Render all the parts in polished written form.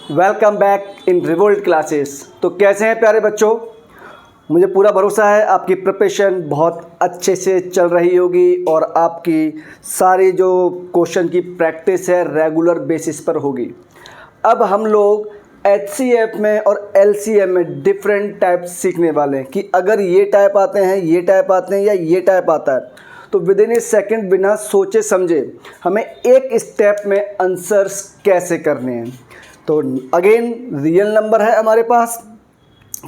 Welcome back in revolt classes. तो कैसे हैं प्यारे बच्चों? मुझे पूरा भरोसा है आपकी प्रिपरेशन बहुत अच्छे से चल रही होगी और आपकी सारी जो क्वेश्चन की प्रैक्टिस है रेगुलर बेसिस पर होगी। अब हम लोग HCF में और LCM में डिफरेंट टाइप सीखने वाले हैं कि अगर ये टाइप आते हैं, ये टाइप आते हैं या ये टाइप आता है तो विद इन ए सेकेंड बिना सोचे समझे हमें एक स्टेप में आंसर्स कैसे करने हैं। तो अगेन रियल नंबर है हमारे पास,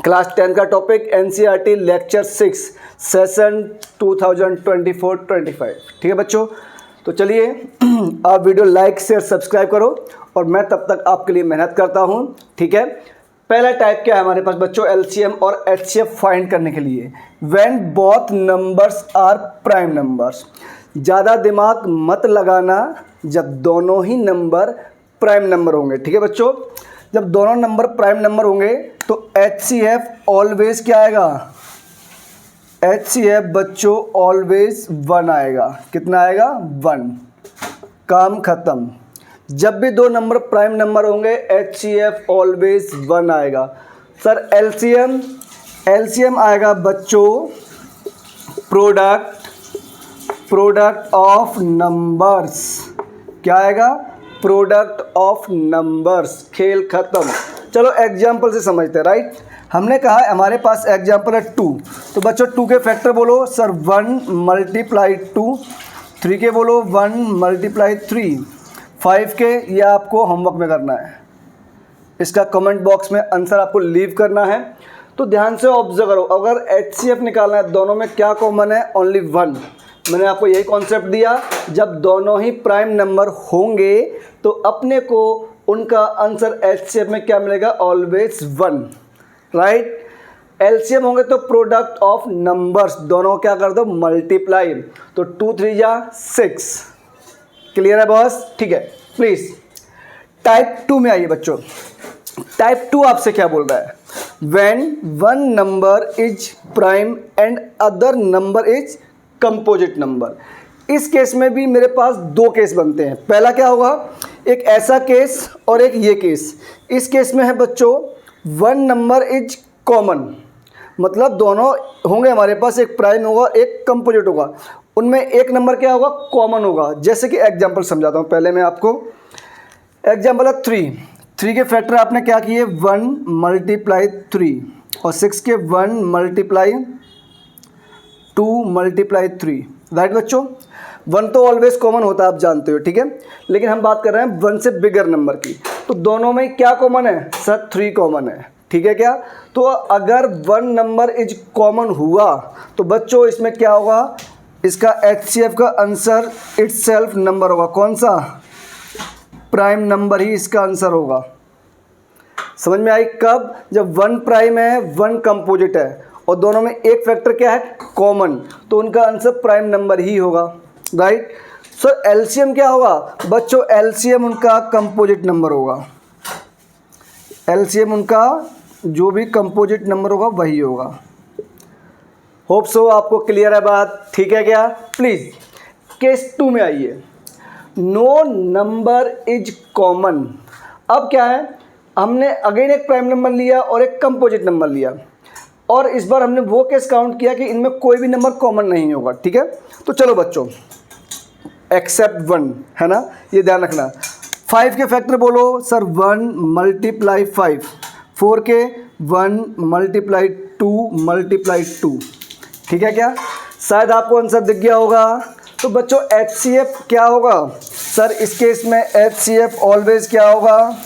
क्लास 10 का टॉपिक NCERT लेक्चर 6 सेशन 2024-25। ठीक है बच्चों, तो चलिए आप वीडियो लाइक शेयर सब्सक्राइब करो और मैं तब तक आपके लिए मेहनत करता हूँ। ठीक है, पहला टाइप क्या है हमारे पास बच्चों? LCM और HCF फाइंड करने के लिए when both numbers are prime numbers. ज़्यादा दिमाग मत लगाना जब दोनों ही नंबर प्राइम नंबर होंगे। ठीक है बच्चों, जब दोनों नंबर प्राइम नंबर होंगे तो HCF ऑलवेज क्या आएगा? HCF बच्चों ऑलवेज 1 आएगा। कितना आएगा? 1। काम खत्म। जब भी दो नंबर प्राइम नंबर होंगे HCF ऑलवेज 1 आएगा। सर LCM आएगा बच्चों प्रोडक्ट ऑफ नंबर्स। क्या आएगा? Product of numbers. खेल खत्म। चलो एग्जाम्पल से समझते हैं। राइट, हमने कहा हमारे पास एग्जाम्पल है 2, तो बच्चों 2 के फैक्टर बोलो सर 1 मल्टीप्लाई 2, 3 के बोलो 1 मल्टीप्लाई 3, 5 के ये आपको होमवर्क में करना है। इसका कमेंट बॉक्स में आंसर आपको लीव करना है। तो ध्यान से ऑब्जर्व करो, अगर HCF निकालना है दोनों में क्या कॉमन है? ओनली 1। मैंने आपको यही कॉन्सेप्ट दिया, जब दोनों ही प्राइम नंबर होंगे तो अपने को उनका आंसर HCF में क्या मिलेगा? ऑलवेज 1। राइट, LCM होंगे तो प्रोडक्ट ऑफ नंबर्स, दोनों क्या कर दो? मल्टीप्लाई। तो 2 3 जा 6। क्लियर है बॉस? ठीक है, प्लीज टाइप 2 में आइए बच्चों। टाइप 2 आपसे क्या बोल रहा है? When one number is prime and other number is composite number. इस केस में भी मेरे पास 2 केस बनते हैं। पहला क्या होगा? एक ऐसा केस और एक ये केस। इस केस में है बच्चों वन नंबर इज कॉमन, मतलब दोनों होंगे हमारे पास, एक प्राइम होगा एक कंपोजिट होगा, उनमें एक नंबर क्या होगा? कॉमन होगा। जैसे कि एग्जांपल समझाता हूँ पहले मैं आपको। एग्जांपल है 3 के फैक्टर आपने क्या किए? 1 मल्टीप्लाई 3 और 6 के 1 मल्टीप्लाई 2 मल्टीप्लाई 3। राइट बच्चों, 1 तो ऑलवेज कॉमन होता है, आप जानते हो। ठीक है, लेकिन हम बात कर रहे हैं 1 से बिगर नंबर की। तो दोनों में क्या कॉमन है? सर 3 कॉमन है। ठीक है क्या? तो अगर 1 नंबर इज कॉमन हुआ तो बच्चों इसमें क्या होगा? इसका HCF का आंसर इटसेल्फ नंबर होगा। कौन सा? प्राइम नंबर ही इसका आंसर होगा। समझ में आई? कब? जब 1 प्राइम है 1 कंपोजिट है और दोनों में एक फैक्टर क्या है? कॉमन, तो उनका आंसर प्राइम नंबर ही होगा। राइट, सो LCM क्या होगा बच्चों? LCM उनका कंपोजिट नंबर होगा। LCM उनका जो भी कंपोजिट नंबर होगा वही होगा। होप सो आपको क्लियर है बात? ठीक है क्या? प्लीज केस 2 में आइए। No number is common. अब क्या है, हमने अगेन एक प्राइम नंबर लिया और एक कंपोजिट नंबर लिया और इस बार हमने वो केस काउंट किया कि इनमें कोई भी नंबर कॉमन नहीं होगा। ठीक है, तो चलो बच्चों एक्सेप्ट 1 है ना, ये ध्यान रखना। 5 के फैक्टर बोलो सर 1 मल्टीप्लाई 5, 4 के 1 मल्टीप्लाई 2 मल्टीप्लाई 2। ठीक है क्या? शायद आपको आंसर दिख गया होगा। तो बच्चों HCF क्या होगा? सर इस केस में HCF ऑलवेज क्या होगा?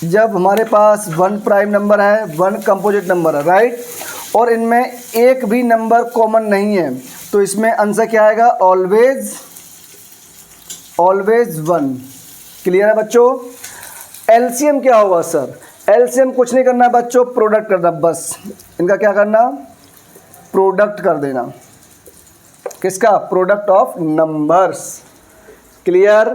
जब हमारे पास 1 प्राइम नंबर है 1 कंपोजिट नंबर है, राइट, और इनमें एक भी नंबर कॉमन नहीं है तो इसमें आंसर क्या आएगा? ऑलवेज 1। क्लियर है बच्चों? LCM क्या होगा सर? LCM कुछ नहीं करना बच्चों, प्रोडक्ट करना, बस इनका क्या करना? प्रोडक्ट कर देना। किसका? Product of numbers. क्लियर?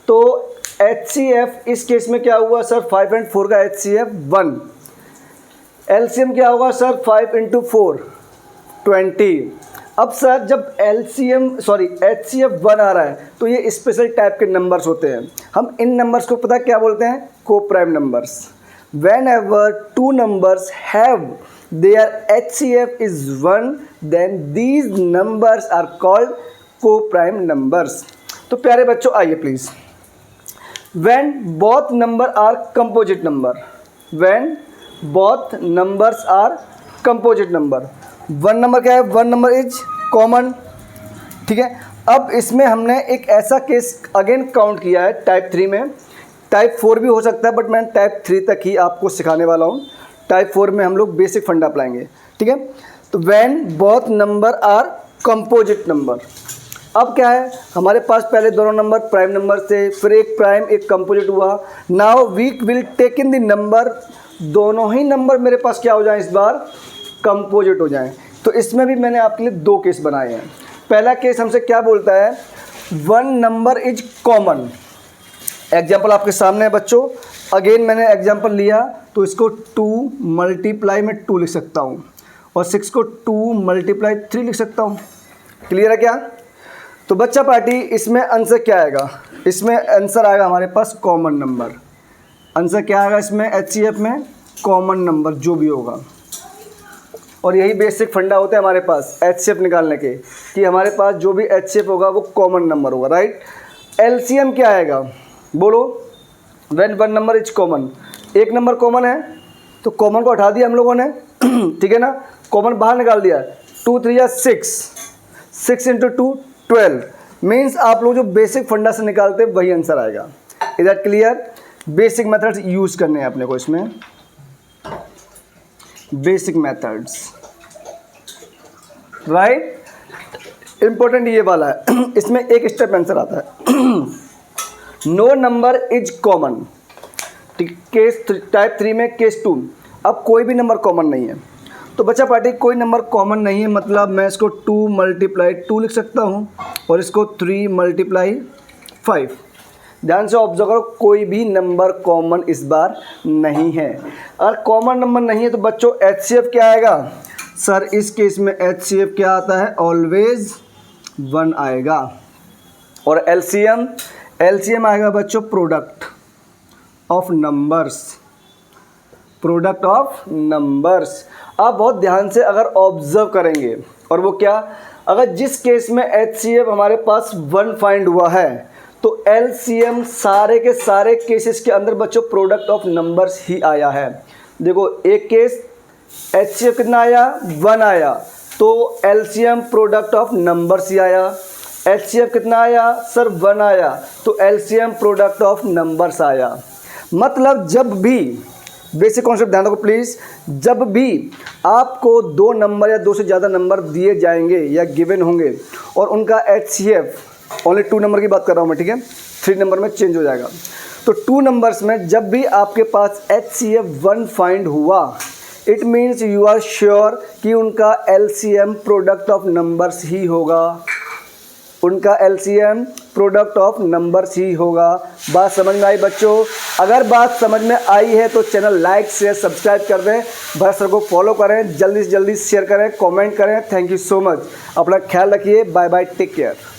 तो HCF इस केस में क्या हुआ सर? 5 and 4 का HCF 1। LCM क्या होगा सर? 5 into 4 20। अब सर जब HCF 1 आ रहा है तो ये स्पेशल टाइप के नंबर्स होते हैं। हम इन नंबर्स को पता क्या बोलते हैं? Coprime numbers. Whenever two numbers have their HCF is 1 then these numbers are called coprime numbers. तो प्यारे बच्चों आइए please, when both number are composite number, when both numbers are composite number, one number क्या है? One number is common, ठीक है। अब इसमें हमने एक ऐसा केस अगेन काउंट किया है टाइप 3 में। टाइप 4 भी हो सकता है बट मैं टाइप 3 तक ही आपको सिखाने वाला हूँ। टाइप 4 में हम लोग बेसिक फंडा अपनाएंगे, ठीक है। तो when both number are composite number, अब क्या है हमारे पास पहले दोनों नंबर प्राइम नंबर थे, फिर एक प्राइम एक कंपोजिट हुआ। Now we will take in the number, दोनों ही नंबर मेरे पास क्या हो जाएं इस बार? कंपोजिट हो जाएं। तो इसमें भी मैंने आपके लिए दो केस बनाए हैं। पहला केस हमसे क्या बोलता है? One number is common. Example आपके सामने है बच्चों। अगेन मैंने एग्जाम्पल लिया तो इसको 2 मल्टीप्लाई में 2 लिख सकता हूँ और 6 को 2 मल्टीप्लाई 3 लिख सकता हूँ। क्लियर है क्या? तो बच्चा पार्टी इसमें आंसर क्या आएगा? इसमें आंसर आएगा हमारे पास कॉमन नंबर। आंसर क्या आएगा इसमें? HCF में कॉमन नंबर जो भी होगा। और यही बेसिक फंडा होता है हमारे पास HCF निकालने के, कि हमारे पास जो भी HCF होगा वो कॉमन नंबर होगा, राइट। LCM क्या आएगा बोलो? When one number is common, एक नंबर कॉमन है तो कॉमन को हटा दिया हम लोगों ने ठीक है ना, कॉमन बाहर निकाल दिया। 2 3 या 6 इंटू 2 12 मीन्स आप लोग जो बेसिक फंडा से निकालते हैं वही आंसर आएगा। Is that clear? Basic methods use करने हैं अपने को इसमें, बेसिक मेथड्स, राइट। इंपॉर्टेंट ये वाला है इसमें एक स्टेप आंसर आता है no number is common. Case type 3 में केस 2, अब कोई भी नंबर कॉमन नहीं है। तो बच्चा पार्टी कोई नंबर कॉमन नहीं है मतलब मैं इसको 2 मल्टीप्लाई 2 लिख सकता हूँ और इसको 3 मल्टीप्लाई 5। ध्यान से ऑब्जर्व करो, कोई भी नंबर कॉमन इस बार नहीं है। अगर कॉमन नंबर नहीं है तो बच्चों HCF क्या आएगा? सर इस केस में HCF क्या आता है? ऑलवेज 1 आएगा। और LCM आएगा बच्चों product of numbers, product of numbers. आप बहुत ध्यान से अगर ऑब्जर्व करेंगे, और वो क्या? अगर जिस केस में HCF हमारे पास 1 फाइंड हुआ है तो LCM सारे के सारे केसेस के अंदर बच्चों प्रोडक्ट ऑफ नंबर्स ही आया है। देखो एक केस HCF कितना आया? 1 आया तो LCM प्रोडक्ट ऑफ नंबर्स ही आया। HCF कितना आया? सर 1 आया तो LCM प्रोडक्ट ऑफ नंबर्स आया। मतलब जब भी, बेसिक कॉन्सेप्ट ध्यान रखो प्लीज़, जब भी आपको 2 नंबर या 2 से ज़्यादा नंबर दिए जाएंगे या गिवन होंगे और उनका HCF, ओनली 2 नंबर की बात कर रहा हूँ मैं, ठीक है, 3 नंबर में चेंज हो जाएगा। तो 2 नंबर्स में जब भी आपके पास HCF 1 फाइंड हुआ, it means you are sure कि उनका LCM प्रोडक्ट ऑफ नंबर्स ही होगा, उनका LCM प्रोडक्ट ऑफ नंबर्स ही होगा। बात समझ में आई बच्चों? अगर बात समझ में आई है तो चैनल लाइक शेयर सब्सक्राइब कर दें, भरत सर को फॉलो करें, जल्दी से जल्दी शेयर करें, कमेंट करें। Thank you so much. अपना ख्याल रखिए। Bye bye, take care.